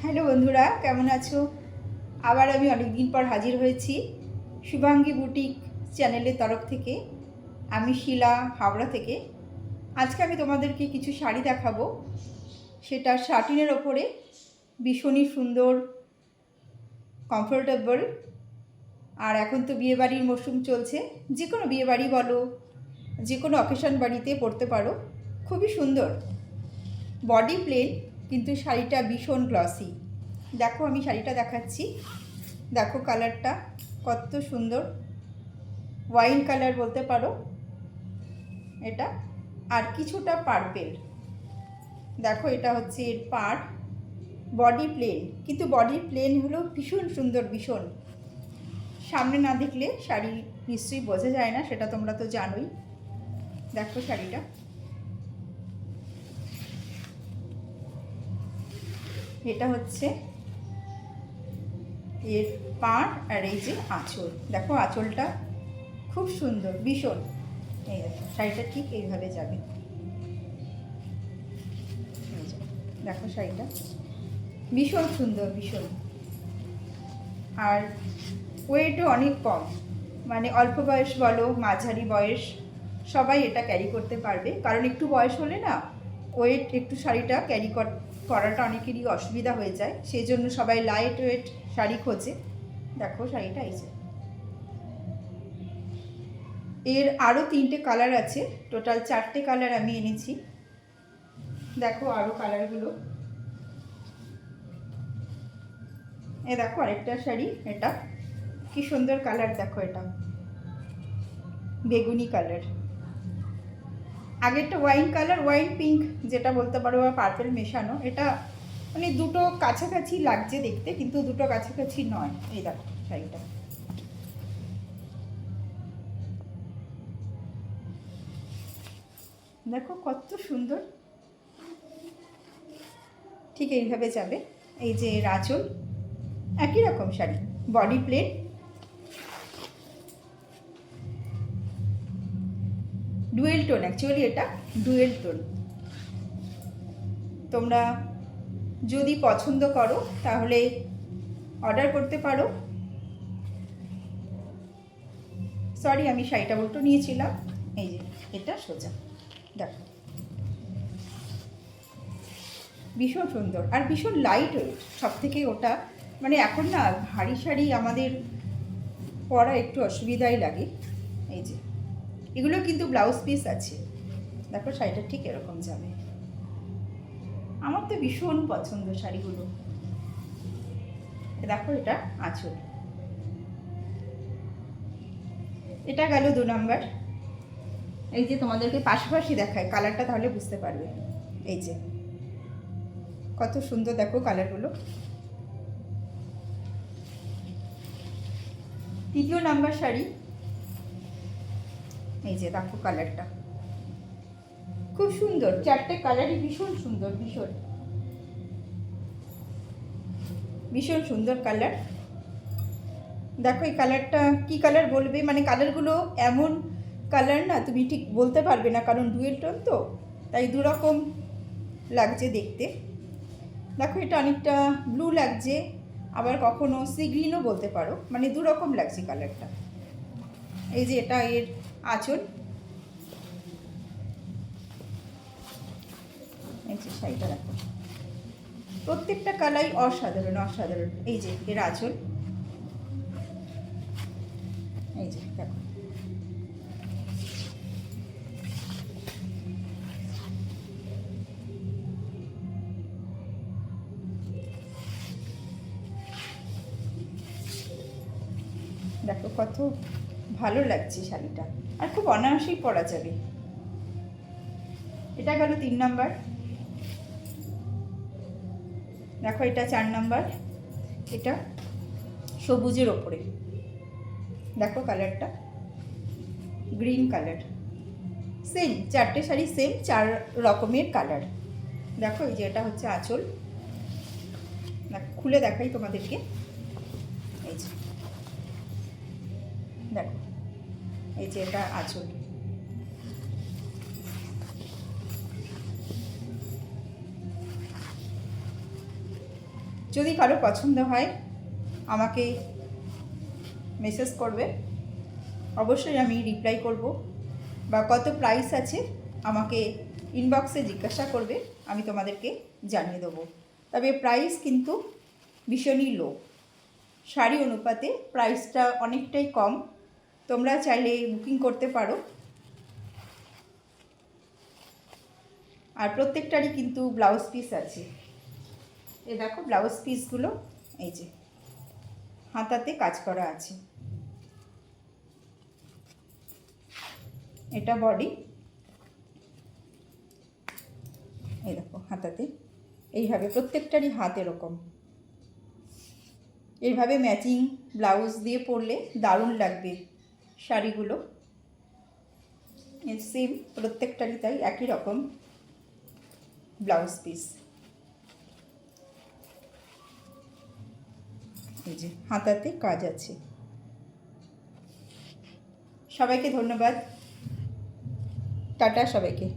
Hello বন্ধুরা, কেমন আছো? আবার আমি অনেকদিন পর হাজির হয়েছি শুভাঙ্গী বুটিক চ্যানেলের তরফ থেকে। আমি শিলা, হাওড়া থেকে। আজকে আমি তোমাদেরকে কিছু শাড়ি দেখাবো, সেটা শাটিনের ওপরে ভীষণই সুন্দর, কমফোর্টেবল। আর এখন তো বিয়েবাড়ির মরশুম চলছে, যে কোনো বিয়েবাড়ি বলো, যে কোনো অকেশন বাড়িতে পরতে পারো। খুবই সুন্দর, বডি প্লেন কিন্তু শাড়িটা ভীষণ গ্লসি। দেখো, আমি শাড়িটা দেখাচ্ছি। দেখো কালারটা কত সুন্দর, ওয়াইন কালার বলতে পারো এটা, আর কিছুটা পার্পেল। দেখো, এটা হচ্ছে এর পাড়। বডি প্লেন, কিন্তু বডি প্লেন হলো ভীষণ সুন্দর, ভীষণ। সামনে না দেখলে শাড়ি নিশ্চয়ই বোঝা যায় না, সেটা তোমরা তো জানোই। দেখো শাড়িটা, এটা হচ্ছে এর পাড়, আর এই যে আঁচল। দেখো আঁচলটা খুব সুন্দর, ভীষণ। এই দেখো শাড়িটা ঠিক এইভাবে যাবে। দেখো শাড়িটা ভীষণ সুন্দর, ভীষণ। আর ওয়েটও অনেক কম, মানে অল্প বয়স বলো, মাঝারি বয়স, সবাই এটা ক্যারি করতে পারবে। কারণ একটু বয়স হলে না, ওয়েট একটু শাড়িটা ক্যারি করাটা অনেকেরই অসুবিধা হয়ে যায়, সেই জন্য সবাই লাইট ওয়েট শাড়ি খোঁজে। দেখো শাড়িটা এই যে, এর আরও 3টে কালার আছে, টোটাল 4টে কালার আমি এনেছি। দেখো আরও কালারগুলো। এ দেখো আরেকটা শাড়ি, এটা কি সুন্দর কালার। দেখো এটা বেগুনি কালার, আগেরটা ওয়াইন কালার, ওয়াইন পিঙ্ক যেটা বলতে পারো, বা পার্পেল মেশানো। এটা মানে দুটো কাছাকাছি লাগছে দেখতে, কিন্তু দুটো কাছাকাছি নয়। এই দেখো শাড়িটা, দেখো কত সুন্দর, ঠিক এইভাবে যাবে। এই যে এর আঁচল, একই রকম sari, body plain, dual tone. Actually এটা ডুয়েল টোন। তোমরা যদি পছন্দ করো তাহলে অর্ডার করতে পারো। সরি, আমি শাড়িটা উল্টো নিয়েছিলাম। এই যে এটা সোজা, দেখো ভীষণ সুন্দর আর ভীষণ লাইট ওয়েট। সব থেকে ওটা, মানে এখন না ভারী শাড়ি আমাদের পরা একটু অসুবিধাই লাগে। এই যে এগুলো কিন্তু ব্লাউজ পিস আছে। দেখো শাড়িটা ঠিক এরকম যাবে। আমার তো ভীষণ পছন্দ শাড়িগুলো। দেখো এটা আঁচল। এটা গেল 2 নম্বর। এই যে তোমাদেরকে পাশাপাশি দেখায় কালারটা, তাহলে বুঝতে পারবে। এই যে কত সুন্দর, দেখো কালারগুলো। 3 নাম্বার শাড়ি, এই যে দেখো কালারটা খুব সুন্দর। 4টে কালারই ভীষণ সুন্দর, ভীষণ ভীষণ সুন্দর কালার। দেখো এই কালারটা কি কালার বলবে, মানে কালারগুলো এমন কালার না, তুমি ঠিক বলতে পারবে না, কারণ ডুয়েল টোন তো, তাই দুরকম লাগছে দেখতে। দেখো এটা অনেকটা ব্লু লাগছে, আবার কখনো সি গ্রিনও বলতে পারো, মানে দুরকম লাগছে কালারটা। এই যে এটা এর আঁচল। এই যে শাড়িটা দেখো, প্রত্যেকটা কালারই অসাধারণ, অসাধারণ। এই যে এর আঁচল, এই যে দেখো দেখো কত ভালো লাগছে শাড়িটা, আর খুব অনায়াসেই পরা যাবে। এটা গেল 3 নাম্বার। দেখো এটা 4 নাম্বার। এটা সবুজের ওপরে, দেখো কালারটা গ্রিন কালার। সেম 4টে শাড়ি, সেম 4 রকমের কালার। দেখো এই যে এটা হচ্ছে আঁচল। দেখো খুলে দেখাই তোমাদেরকে। এই যে দেখো, এই যে এটা আঁচল। যদি কারো পছন্দ হয় আমাকে মেসেজ করবে, অবশ্যই আমি রিপ্লাই করব, বা কত প্রাইস আছে আমাকে ইনবক্সে জিজ্ঞাসা করবে, আমি তোমাদেরকে জানিয়ে দেবো। তবে প্রাইস কিন্তু ভীষণই লো, শাড়ি অনুপাতে প্রাইসটা অনেকটাই কম। তোমরা চাইলে বুকিং করতে পারো। আর প্রত্যেকটারই কিন্তু ব্লাউজ পিস আছে। এ দেখো ব্লাউজ পিসগুলো, এই যে হাতাতে কাজ করা আছে। এটা বডি, এই দেখো হাতাতে এইভাবে প্রত্যেকটারই হাত এরকম। এইভাবে ম্যাচিং ব্লাউজ দিয়ে পরলে দারুণ লাগবে শাড়িগুলো। সেম প্রত্যেকটারই তাই একই রকম ব্লাউজ পিস। এই যে হাতাতে কাজ আছে। সবাইকে ধন্যবাদ, টাটা সবাইকে।